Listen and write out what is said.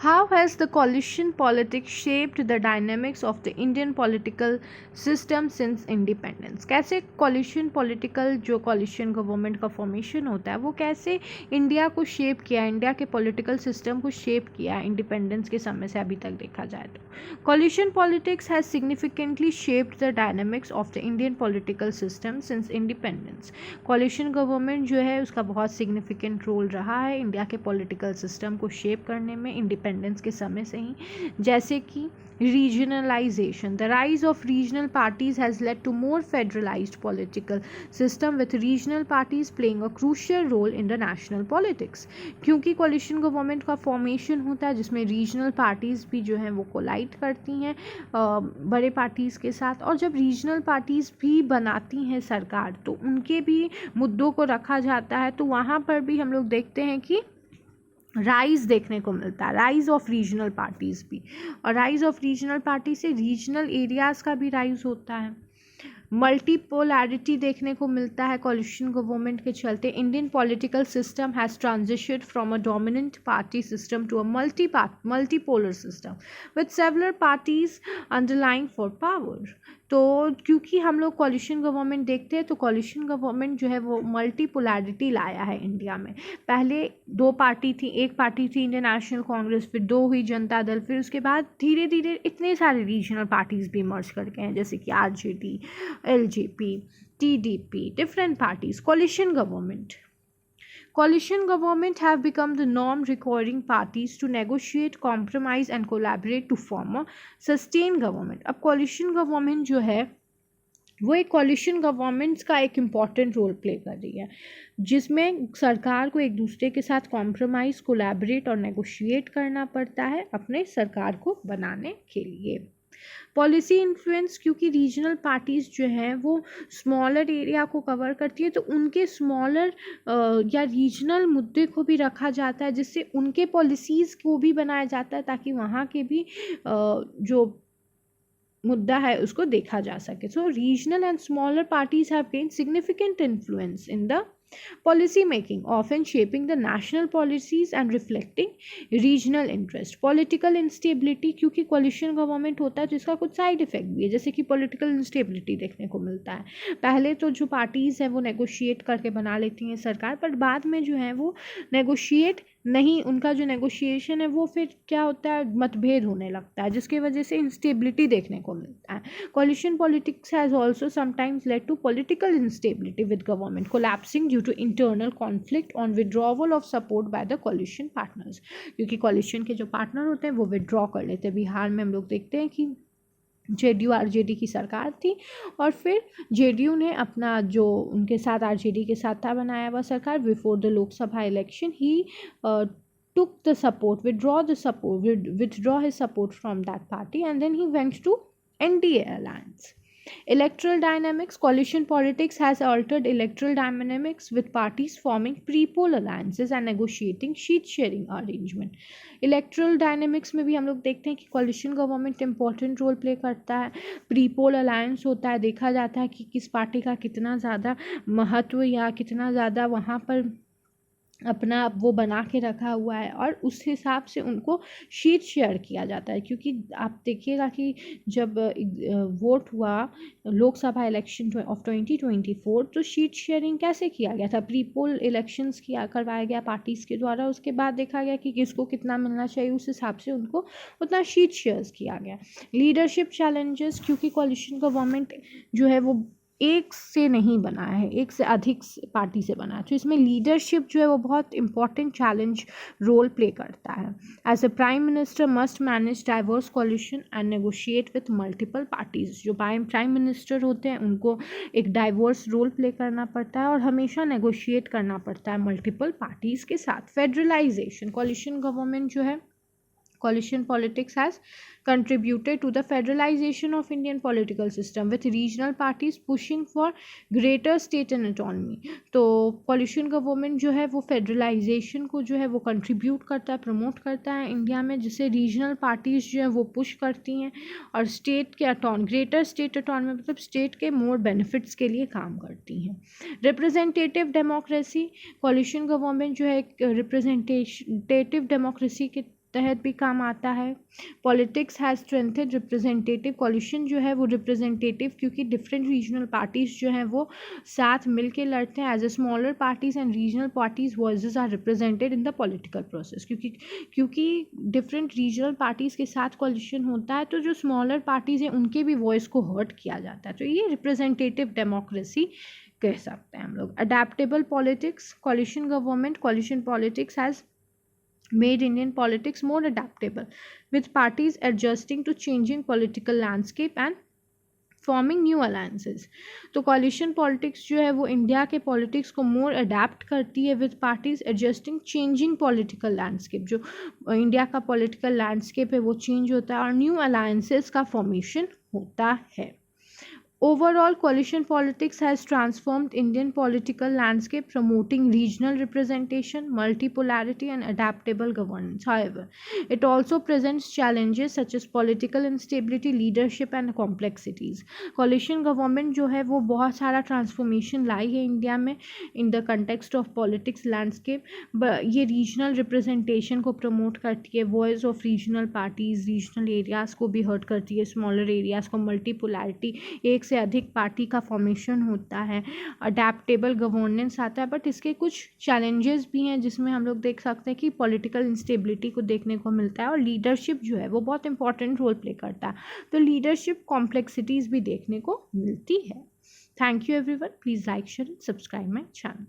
How has the coalition politics shaped the dynamics of the Indian political system since independence? कैसे coalition political जो coalition government का formation होता है वो कैसे इंडिया को shape किया, इंडिया के political system को shape किया independence के समय से अभी तक देखा जाए तो coalition politics has significantly shaped the dynamics of the Indian political system since independence. coalition government जो है उसका बहुत significant role रहा है इंडिया के political system को shape करने में इंडिपेंडेंस के समय से ही, जैसे कि regionalization. The rise of regional parties has led to more federalized political system with regional parties playing a crucial role in the national politics. क्योंकि coalition government का formation होता है जिसमें regional parties भी जो हैं वो collide करती हैं बड़े parties के साथ, और जब regional parties भी बनाती हैं सरकार तो उनके भी मुद्दों को रखा जाता है, तो वहाँ पर भी हम लोग देखते हैं कि राइज देखने को मिलता है, राइज ऑफ रीजनल पार्टीज़ भी, और राइज ऑफ रीजनल पार्टी से रीजनल एरियाज़ का भी राइज होता है। मल्टीपोलैरिटी देखने को मिलता है कोलिशन गवर्नमेंट के चलते। Indian political system has transitioned from a dominant party system to a multipolar system with several parties underlying for power. तो क्योंकि हम लोग कोलिशन गवर्नमेंट देखते हैं तो कोलिशन गवर्नमेंट जो है वो मल्टीपोलैरिटी लाया है इंडिया में। पहले दो पार्टी थी, एक पार्टी थी इंडियन नेशनल कांग्रेस, फिर दो हुई जनता दल, फिर उसके बाद धीरे धीरे इतने सारे रीजनल पार्टीज़ भी मर्ज करके हैं, जैसे कि RJD, LJP, TDP, different parties. Coalition government have become the norm, requiring parties to negotiate, compromise and collaborate to form a sustained government. अब coalition government जो है वो एक coalition governments का एक important role play कर रही है, जिसमें सरकार को एक दूसरे के साथ कॉम्प्रोमाइज़, कोलैबोरेट और नेगोशिएट करना पड़ता है अपने सरकार को बनाने के लिए। पॉलिसी इन्फ्लुएंस, क्योंकि रीजनल पार्टीज़ जो हैं वो स्मॉलर एरिया को कवर करती है तो उनके स्मॉलर या रीजनल मुद्दे को भी रखा जाता है, जिससे उनके पॉलिसीज़ को भी बनाया जाता है ताकि वहाँ के भी जो मुद्दा है उसको देखा जा सके। So regional and smaller parties have gain significant influence in the policy making, often shaping the national policies and reflecting regional interest. Political instability, क्योंकि coalition government होता है जिसका कुछ साइड इफेक्ट भी है, जैसे कि political instability देखने को मिलता है। पहले तो जो पार्टीज़ हैं वो नेगोशिएट करके बना लेती हैं सरकार, पर बाद में जो है वो नेगोशिएट नहीं, उनका जो नेगोशिएशन है वो फिर क्या होता है, मतभेद होने लगता है, जिसकी वजह से इंस्टेबिलिटी देखने को मिलता है। coalition politics has also sometimes led to political instability with government collapsing due to internal conflict on withdrawal of support by the coalition partners, क्योंकि coalition के जो पार्टनर होते हैं वो विड्रॉ कर लेते हैं। बिहार में हम लोग देखते हैं कि जेडीयू आरजेडी की सरकार थी और फिर जेडीयू ने अपना जो उनके साथ आरजेडी के साथ था बनाया हुआ सरकार, before the Lok Sabha election he took the support, withdraw his support from that party, and then he went to NDA alliance. Electoral dynamics, coalition politics has altered electoral dynamics with parties forming pre-poll alliances and negotiating seat sharing arrangement. Electoral dynamics में भी हम लोग देखते हैं कि coalition government important role play करता है। pre-poll alliance होता है, देखा जाता है कि किस पार्टी का कितना ज़्यादा महत्व या कितना ज़्यादा वहाँ पर अपना वो बना के रखा हुआ है, और उस हिसाब से उनको शीट शेयर किया जाता है। क्योंकि आप देखिएगा कि जब वोट हुआ लोकसभा इलेक्शन ऑफ 2024 तो शीट शेयरिंग कैसे किया गया था, प्री पोल इलेक्शंस करवाया गया पार्टीज़ के द्वारा, उसके बाद देखा गया कि किसको कितना मिलना चाहिए, उस हिसाब से उनको उतना शीट शेयर्स किया गया। लीडरशिप चैलेंजेस, क्योंकि कोalition गवर्नमेंट जो है वो एक से नहीं बना है, एक से अधिक पार्टी से बना है, तो इसमें लीडरशिप जो है वो बहुत इंपॉर्टेंट चैलेंज रोल प्ले करता है। As a prime minister must manage diverse coalition and negotiate with multiple parties. जो प्राइम मिनिस्टर होते हैं उनको एक डाइवर्स रोल प्ले करना पड़ता है और हमेशा नेगोशिएट करना पड़ता है मल्टीपल पार्टीज़ के साथ। फेडरलाइजेशन, कोलिशन गवर्नमेंट जो है, coalition politics has contributed to the federalization of Indian political system with regional parties pushing for greater state and autonomy. तो coalition government जो है वो federalization को जो है वो contribute करता है, promote करता है इंडिया में, जिसे regional parties जो है वो push करती हैं और state के greater state autonomy मतलब state के more benefits के लिए काम करती हैं। representative democracy, coalition government जो है representative democracy के तहत भी काम आता है। पॉलिटिक्स हैज़ स्ट्रेंथेड रिप्रेजेंटेटिव कॉलिशन जो है वो रिप्रेजेंटेटिव, क्योंकि डिफरेंट रीजनल पार्टीज जो हैं वो साथ मिल के लड़ते हैं। As a smaller parties and regional parties voices are represented in the political process, क्योंकि डिफरेंट रीजनल पार्टीज़ के साथ कॉलिशन होता है तो जो स्मॉलर पार्टीज़ हैं उनके भी वॉइस को हर्ट किया जाता है। तो ये रिप्रेजेंटेटिव डेमोक्रेसी कह सकते हैं हम लोग। Adaptable politics, coalition politics has made Indian politics more adaptable, with parties adjusting to changing political landscape and forming new alliances. तो कॉलिशन पॉलिटिक्स जो है वो इंडिया के पॉलिटिक्स को मोर अडेप्ट करती है, with parties adjusting changing political landscape. जो India का पॉलिटिकल लैंडस्केप है वो चेंज होता है और न्यू अलायंसेस का फॉर्मेशन होता है। Overall, coalition politics has transformed Indian political landscape, promoting regional representation, multipolarity, and adaptable governance. However, it also presents challenges such as political instability, leadership, and complexities. Coalition government जो है वो बहुत सारा transformation लाई है India में in the context of politics landscape. ये regional representation को promote करती है, voice of regional parties, regional areas को भी hurt करती है, smaller areas को multipolarity, एक से अधिक पार्टी का फॉर्मेशन होता है, अडेप्टेबल गवर्नेंस आता है। बट इसके कुछ चैलेंजेस भी हैं जिसमें हम लोग देख सकते हैं कि पॉलिटिकल इंस्टेबिलिटी को देखने को मिलता है और लीडरशिप जो है वो बहुत इंपॉर्टेंट रोल प्ले करता है, तो लीडरशिप कॉम्प्लेक्सिटीज़ भी देखने को मिलती है। Thank you everyone, please like share and subscribe my channel.